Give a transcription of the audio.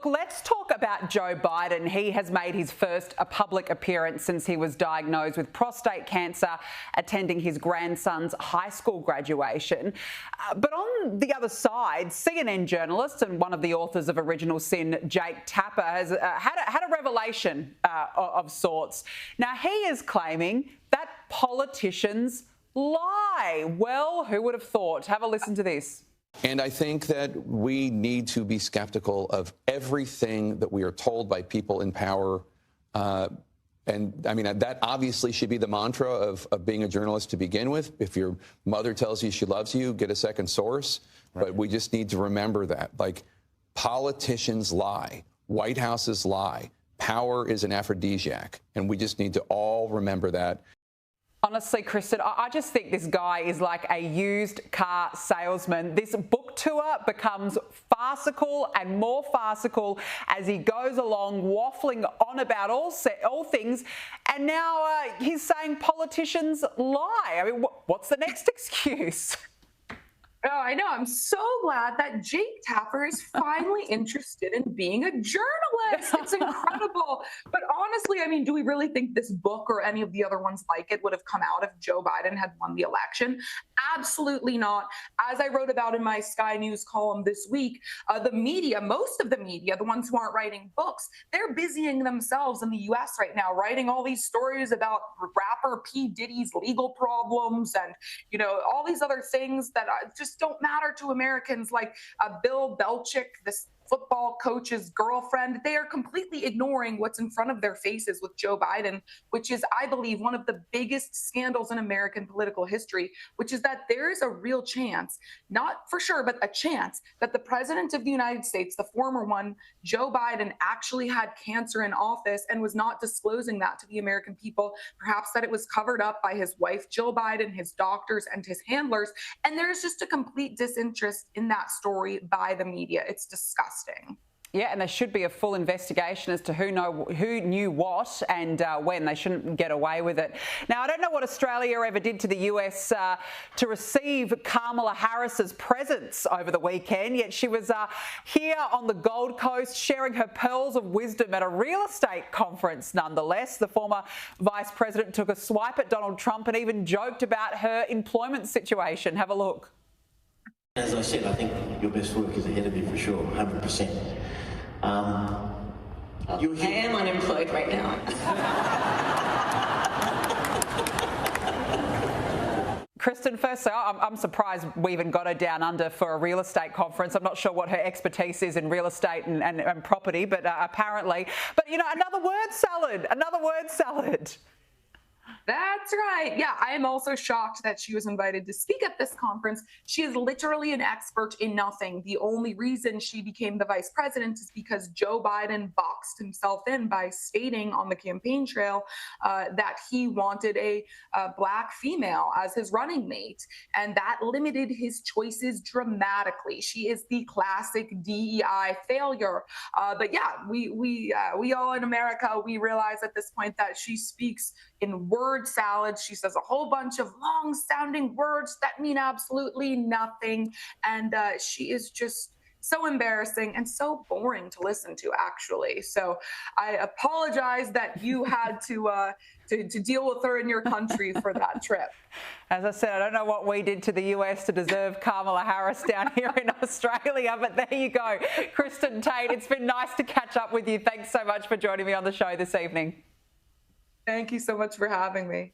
Let's talk about Joe Biden. He has made his first public appearance since he was diagnosed with prostate cancer, attending his grandson's high school graduation. But on the other side, CNN journalist and one of the authors of Original Sin, Jake Tapper, has had a revelation of sorts. Now, he is claiming that politicians lie. Well, who would have thought? Have a listen to this. And I think that we need to be skeptical of everything that we are told by people in power. And I mean, that obviously should be the mantra of being a journalist to begin with. If your mother tells you she loves you, get a second source. Right. But we just need to remember that, like, politicians lie, White Houses lie, power is an aphrodisiac. And we just need to all remember that. Honestly, Kristen, I just think this guy is like a used car salesman. This book tour becomes farcical and more farcical as he goes along waffling on about all things. And now he's saying politicians lie. I mean, what's the next excuse? Oh, I know. I'm so glad that Jake Tapper is finally interested in being a journalist. It's incredible. But honestly, I mean, do we really think this book or any of the other ones like it would have come out if Joe Biden had won the election? Absolutely not. As I wrote about in my Sky News column this week, the media, most of the media, the ones who aren't writing books, they're busying themselves in the U.S. right now, writing all these stories about rapper P. Diddy's legal problems and, you know, all these other things that just don't matter to Americans, like Bill Belichick, this football coach's girlfriend. They are completely ignoring what's in front of their faces with Joe Biden, which is, I believe, one of the biggest scandals in American political history, which is that there is a real chance, not for sure, but a chance that the president of the United States, the former one, Joe Biden, actually had cancer in office and was not disclosing that to the American people. Perhaps that it was covered up by his wife, Jill Biden, his doctors, and his handlers. And there's just a complete disinterest in that story by the media. It's disgusting. Yeah, and there should be a full investigation as to who knew what and when. They shouldn't get away with it. Now, I don't know what Australia ever did to the US to receive Kamala Harris's presence over the weekend, yet she was here on the Gold Coast sharing her pearls of wisdom at a real estate conference nonetheless. The former vice president took a swipe at Donald Trump and even joked about her employment situation. Have a look. As I said, I think your best work is ahead of you for sure, 100%. I am unemployed right now. Kristen, firstly, I'm surprised we even got her down under for a real estate conference. I'm not sure what her expertise is in real estate and property, but apparently. But, you know, another word salad. That's right. Yeah, I am also shocked that she was invited to speak at this conference. She is literally an expert in nothing. The only reason she became the vice president is because Joe Biden boxed himself in by stating on the campaign trail that he wanted a black female as his running mate, and that limited his choices dramatically. She is the classic DEI failure. But yeah, we all in America, we realize at this point that she speaks in word salad. She says a whole bunch of long-sounding words that mean absolutely nothing. And she is just so embarrassing and so boring to listen to, actually. So I apologize that you had to deal with her in your country for that trip. As I said, I don't know what we did to the US to deserve Kamala Harris down here in Australia, but there you go. Kristen Tate, it's been nice to catch up with you. Thanks so much for joining me on the show this evening. Thank you so much for having me.